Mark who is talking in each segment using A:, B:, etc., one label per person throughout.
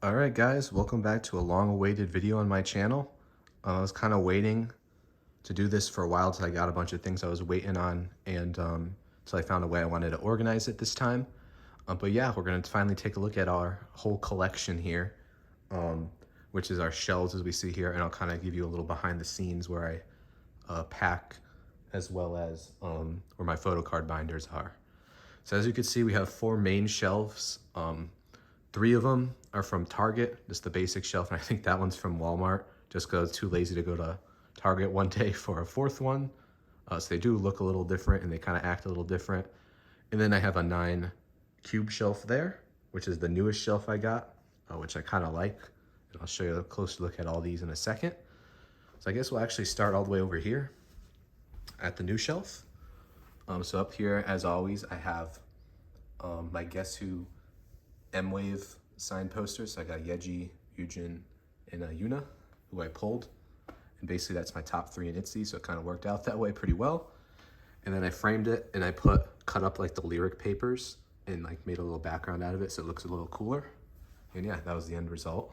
A: Alright guys, welcome back to a long-awaited video on my channel. I was kind of waiting to do this for a while till I got a bunch of things I was waiting on and till I found a way I wanted to organize it this time. But yeah, we're going to finally take a look at our whole collection here, which is our shelves as we see here, and I'll kind of give you a little behind the scenes where I pack as well as where my photo card binders are. So as you can see, we have 4 main shelves. 3 of them are from Target, just the basic shelf, and I think that one's from Walmart, just because I was too lazy to go to Target one day for a 4th one. So they do look a little different and they kind of act a little different. And then I have a 9 cube shelf there, which is the newest shelf I got, which I kind of like. And I'll show you a closer look at all these in a second. So I guess we'll actually start all the way over here at the new shelf. So up here, as always, I have my Guess Who M-Wave signed posters. So I got Yeji, Yujin, and Yuna, who I pulled. And basically that's my top 3 in ITZY, so it kind of worked out that way pretty well. And then I framed it and I cut up like the lyric papers and like made a little background out of it so it looks a little cooler. And yeah, that was the end result.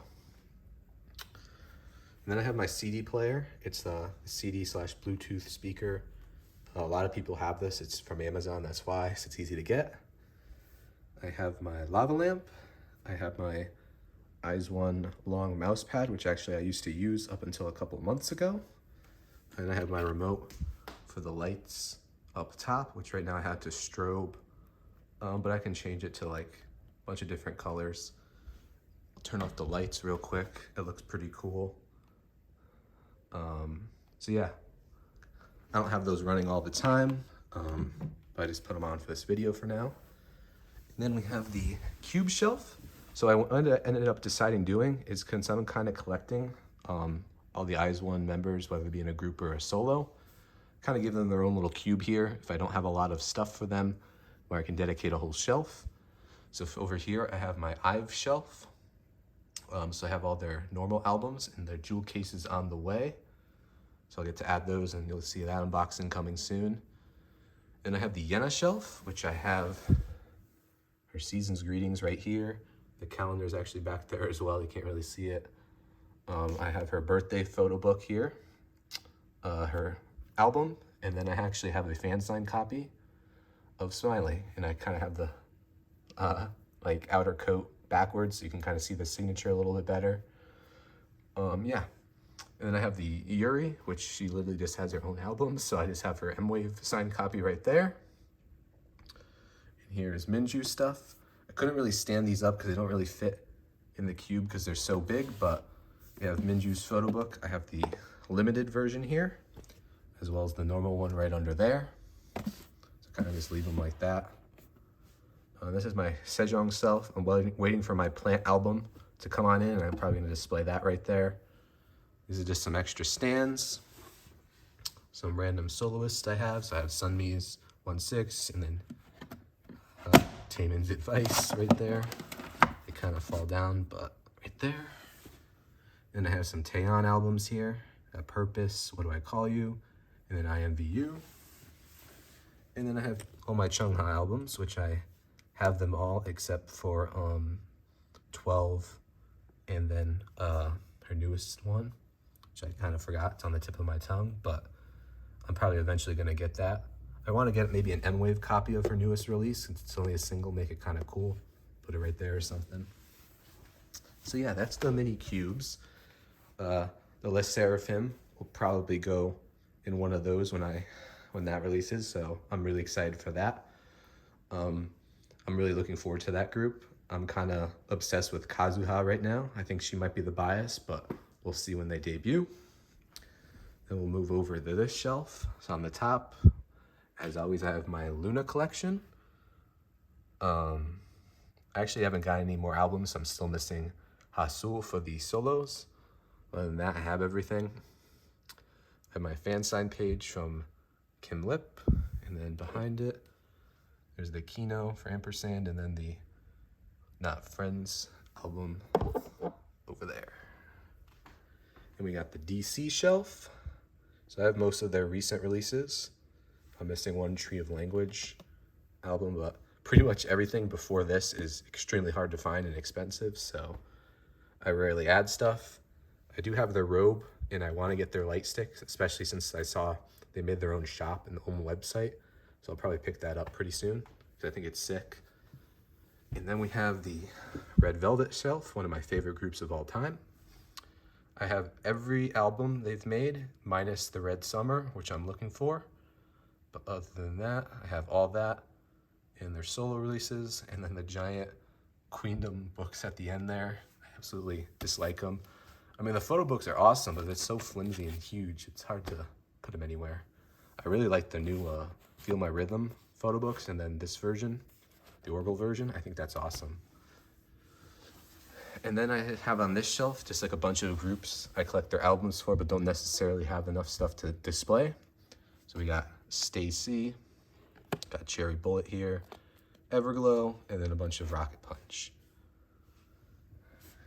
A: And then I have my CD player. It's the CD/Bluetooth speaker. A lot of people have this. It's from Amazon, that's why, so it's easy to get. I have my lava lamp. I have my Eyes One long mouse pad, which actually I used to use up until a couple months ago. And I have my remote for the lights up top, which right now I have to strobe, but I can change it to like a bunch of different colors. I'll turn off the lights real quick. It looks pretty cool. So yeah, I don't have those running all the time, but I just put them on for this video for now. And then we have the cube shelf. So I ended up deciding doing is, since I'm kind of collecting all the Eyes One members, whether it be in a group or a solo, kind of give them their own little cube here if I don't have a lot of stuff for them where I can dedicate a whole shelf. So over here I have my IVE shelf. So I have all their normal albums and their jewel cases on the way. So I'll get to add those and you'll see that unboxing coming soon. And I have the Yena shelf, which I have her season's greetings right here. The calendar is actually back there as well. You can't really see it. I have her birthday photo book here, her album, and then I actually have a fan signed copy of Smiley. And I kind of have the like outer coat backwards so you can kind of see the signature a little bit better. Yeah. And then I have the Yuri, which she literally just has her own album, so I just have her M-Wave signed copy right there. And here's Minju stuff. I couldn't really stand these up because they don't really fit in the cube because they're so big, but we have Minju's photo book. I have the limited version here, as well as the normal one right under there. So kind of just leave them like that. This is my Sejong self. I'm waiting for my plant album to come on in, and I'm probably going to display that right there. These are just some extra stands, some random soloists I have. So I have Sunmi's 1/6, and then Taemin's Advice right there. They kind of fall down, but right there. Then I have some Taeyeon albums here. Purpose, What Do I Call You, and then IMVU. And then I have all my Chungha albums, which I have them all except for 12, and then her newest one, which I kind of forgot. It's on the tip of my tongue, but I'm probably eventually going to get that. I want to get maybe an M-Wave copy of her newest release, since it's only a single, make it kind of cool. Put it right there or something. So yeah, that's the mini cubes. The Les Seraphim will probably go in one of those when that releases, so I'm really excited for that. I'm really looking forward to that group. I'm kind of obsessed with Kazuha right now. I think she might be the bias, but we'll see when they debut. Then we'll move over to this shelf. So on the top, as always, I have my Luna collection. I actually haven't got any more albums, so I'm still missing Hasul for the solos. Other than that, I have everything. I have my fan sign page from Kim Lip, and then behind it, there's the Kino for Ampersand, and then the Not Friends album over there. And we got the DC shelf. So I have most of their recent releases. I'm missing one Tree of Language album, but pretty much everything before this is extremely hard to find and expensive, so I rarely add stuff. I do have their robe, and I want to get their light stick, especially since I saw they made their own shop and own website. So I'll probably pick that up pretty soon because I think it's sick. And then we have the Red Velvet Shelf, one of my favorite groups of all time. I have every album they've made, minus the Red Summer, which I'm looking for. But other than that, I have all that in their solo releases, and then the giant Queendom books at the end there. I absolutely dislike them. I mean, the photo books are awesome, but it's so flimsy and huge, it's hard to put them anywhere. I really like the new Feel My Rhythm photo books, and then this version, the Orgel version. I think that's awesome. And then I have on this shelf just like a bunch of groups I collect their albums for, but don't necessarily have enough stuff to display. So we got Stacy, got Cherry Bullet here, Everglow, and then a bunch of Rocket Punch.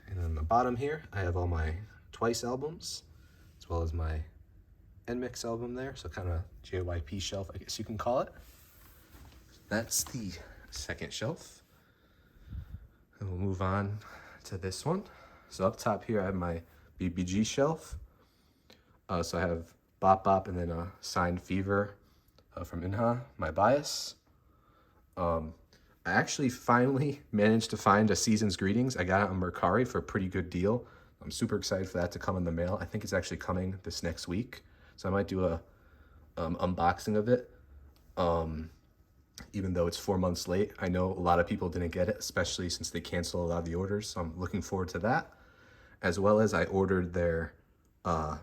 A: And then the bottom here, I have all my Twice albums, as well as my NMIX album there, so kind of JYP shelf, I guess you can call it. That's the second shelf. And we'll move on to this one. So up top here, I have my BBG shelf. So I have Bop Bop and then a Signed Fever from Inha, my bias. I actually finally managed to find a Season's Greetings. I got it on Mercari for a pretty good deal. I'm super excited for that to come in the mail. I think it's actually coming this next week. So I might do a unboxing of it. Even though it's 4 months late. I know a lot of people didn't get it, especially since they canceled a lot of the orders. So I'm looking forward to that. As well as I ordered their, I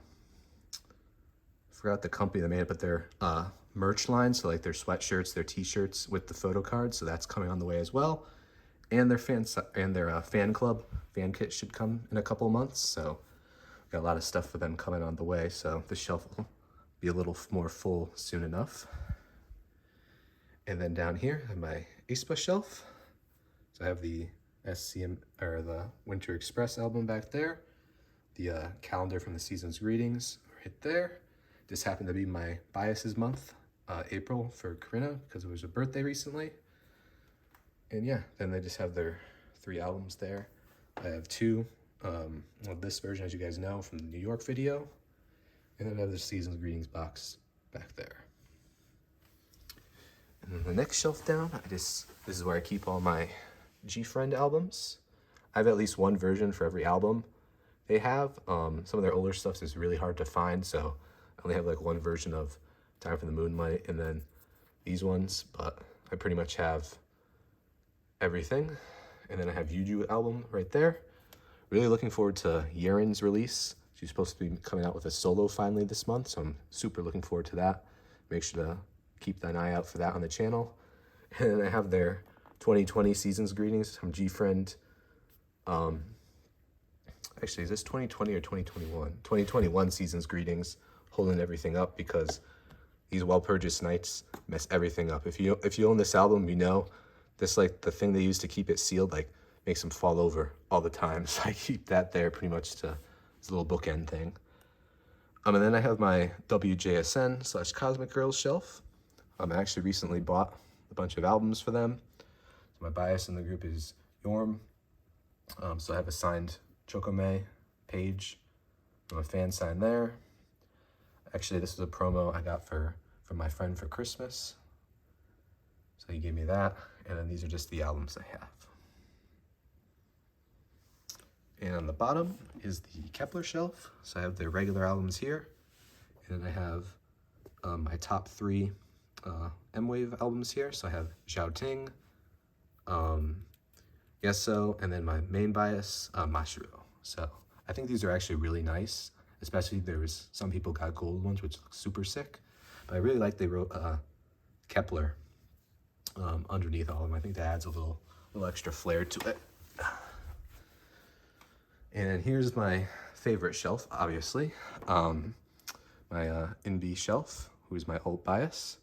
A: forgot the company that made it, but their merch line. So like their sweatshirts, their t-shirts with the photo cards. So that's coming on the way as well. And their fan club fan kit should come in a couple of months. So got a lot of stuff for them coming on the way. So the shelf will be a little more full soon enough. And then down here, I have my aespa shelf. So I have the SCM, or the Winter Express album back there. The calendar from the Season's Greetings right there. This happened to be my biases month, April, for Corinna, because it was her birthday recently. And yeah, then they just have their 3 albums there. I have 2, well, this version, as you guys know, from the New York video. And then I have the Season's Greetings box back there. And then the next shelf down, this is where I keep all my G-Friend albums. I have at least one version for every album they have. Some of their older stuff is really hard to find, so I only have like one version of Time for the Moonlight and then these ones, but I pretty much have everything. And then I have Yuju album right there. Really looking forward to Yeren's release. She's supposed to be coming out with a solo finally this month, so I'm super looking forward to that. Make sure to keep an eye out for that on the channel. And then I have their 2020 Season's Greetings from G-Friend. Actually, is this 2020 or 2021? 2021 Season's Greetings, holding everything up because these well-purchased nights mess everything up. If you own this album, you know this, like the thing they use to keep it sealed, like makes them fall over all the time. So I keep that there pretty much to this little bookend thing. And then I have my WJSN/Cosmic Girls shelf. I actually recently bought a bunch of albums for them. So my bias in the group is Yorm. So I have a signed Chokome page from a fan sign there. Actually, this is a promo I got from my friend for Christmas. So he gave me that. And then these are just the albums I have. And on the bottom is the Kepler Shelf. So I have the regular albums here. And then I have my top 3 M-Wave albums here. So I have Zhao Ting, Yeso, and then my main bias, Mashiro. So I think these are actually really nice, especially there's some people got gold ones, which look super sick. But I really like they wrote Kepler underneath all of them. I think that adds a little extra flair to it. And here's my favorite shelf, obviously. My NB shelf, who's my alt bias.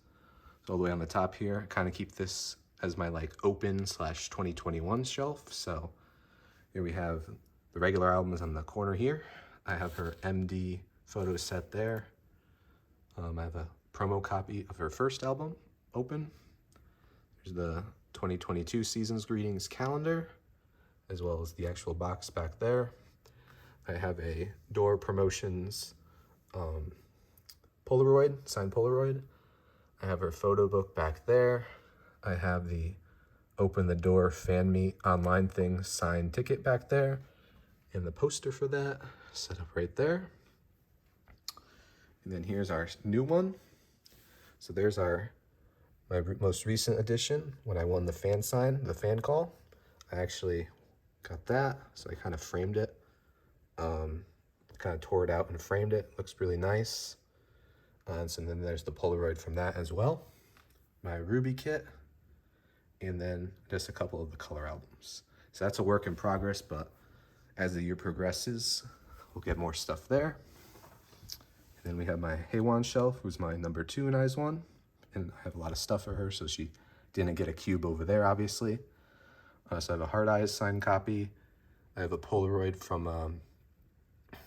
A: So all the way on the top here, I kind of keep this as my like open/2021 shelf. So here we have the regular albums on the corner here. I have her MD photo set there. I have a promo copy of her first album open. There's the 2022 Season's Greetings calendar, as well as the actual box back there. I have a Door Promotions Polaroid, signed Polaroid. I have her photo book back there. I have the Open the Door fan meet online thing signed ticket back there, and the poster for that set up right there. And then here's our new one. So there's my most recent edition when I won the fan sign, the fan call. I actually got that, so I kind of framed it. Kind of tore it out and framed it. Looks really nice. So then there's the Polaroid from that as well. My Ruby kit, and then just a couple of the color albums. So that's a work in progress, but as the year progresses, we'll get more stuff there. And then we have my Haewon shelf, who's my number 2 in Eyes One. And I have a lot of stuff for her, so she didn't get a cube over there, obviously. So I have a Hard Eyes signed copy. I have a Polaroid from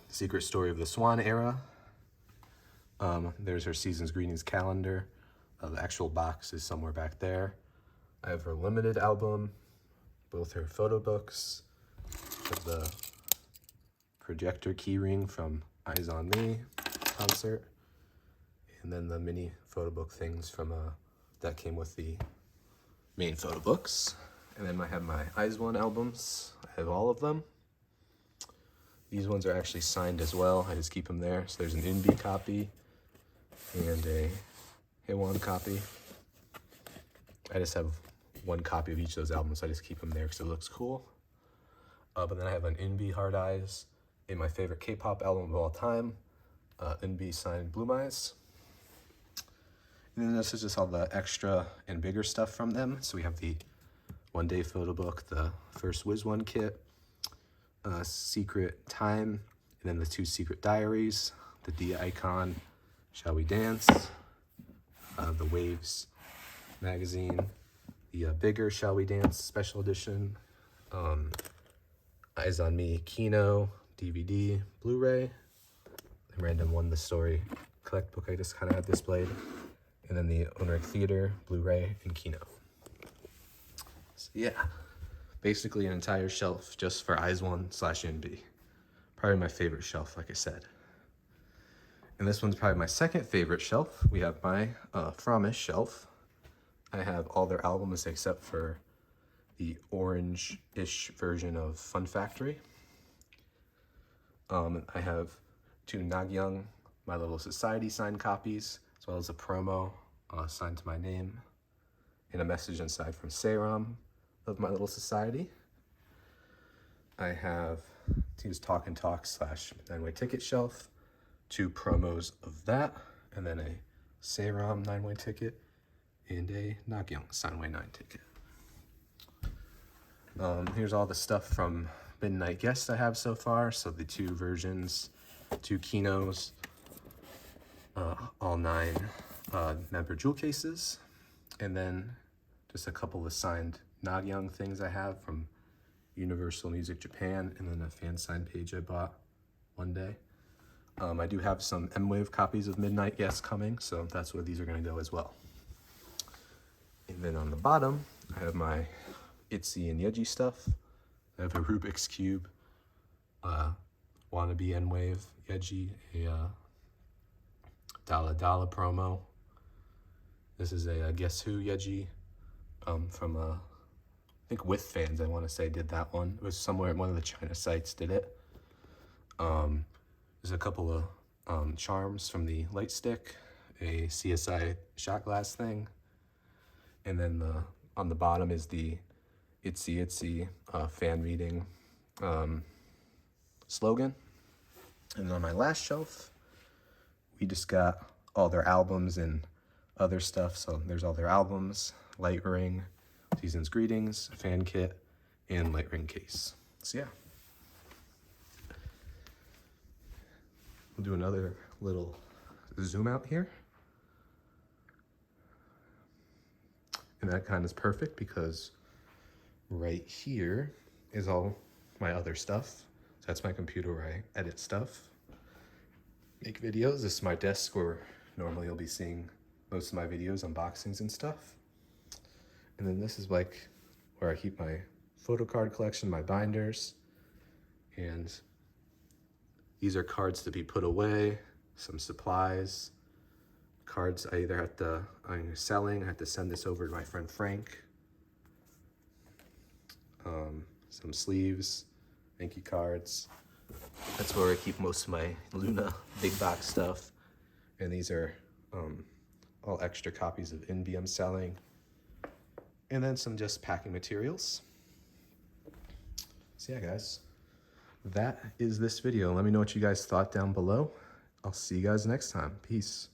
A: Secret Story of the Swan era. There's her Season's Greetings calendar. The actual box is somewhere back there. I have her limited album, both her photo books. I have the projector keyring from Eyes on Me concert. And then the mini photo book things from that came with the main photo books. And then I have my Eyes One albums. I have all of them. These ones are actually signed as well. I just keep them there. So there's an Inbi copy and a Haewon copy. I just have one copy of each of those albums, so I just keep them there because it looks cool. But then I have an Inbi Hard Eyes in my favorite K-pop album of all time, Inbi signed Bloom Eyes. And then this is just all the extra and bigger stuff from them. So we have the One Day photo book, the first Wiz One kit, Secret Time, and then the 2 Secret Diaries, the D Icon, Shall We Dance, the Waves magazine, the bigger Shall We Dance special edition, Eyes on Me Kino, DVD, Blu-ray, the random One the Story collect book I just kind of had displayed, and then the Onric Theater, Blu-ray, and Kino. So yeah, basically an entire shelf just for Eyes One / Inbi. Probably my favorite shelf, like I said. And this one's probably my second favorite shelf. We have my Fromish shelf. I have all their albums except for the orange-ish version of Fun Factory. I have 2 Nagyung My Little Society signed copies, as well as a promo signed to my name, and a message inside from Seram of My Little Society. I have T's Talk and Talk / 9-way ticket shelf, 2 promos of that, and then a Seram 9-way ticket and a Nagyung Signway 9 ticket. Here's all the stuff from Midnight Guest I have so far. So the 2 versions, 2 Kinos, all 9 member jewel cases, and then just a couple of signed Nagyung things I have from Universal Music Japan, and then a fan sign page I bought one day. I do have some M-Wave copies of Midnight Guest coming, so that's where these are going to go as well. And then on the bottom, I have my ITZY and Yeji stuff. I have a Rubik's Cube, Wannabe N-Wave, Yeji, a Dala Dala promo. This is a Guess Who Yeji from, I think With Fans, I want to say, did that one. It was somewhere at one of the China sites did it. There's a couple of charms from the Light Stick, a CSI shot glass thing, and then on the bottom is the ITZY fan meeting slogan. And then on my last shelf, we just got all their albums and other stuff. So there's all their albums, Light Ring, Season's Greetings, fan kit, and Light Ring case. So yeah. We'll do another little zoom out here. And that kind of is perfect because right here is all my other stuff. So that's my computer where I edit stuff, make videos. This is my desk where normally you'll be seeing most of my videos, unboxings and stuff. And then this is like where I keep my photo card collection, my binders, and These are cards to be put away, some supplies, cards I either have to, I'm selling, I have to send this over to my friend Frank. Some sleeves, thank you cards. That's where I keep most of my Luna big box stuff. And these are all extra copies of NB I'm selling. And then some just packing materials. So yeah, guys, that is this video. Let me know what you guys thought down below. I'll see you guys next time. Peace.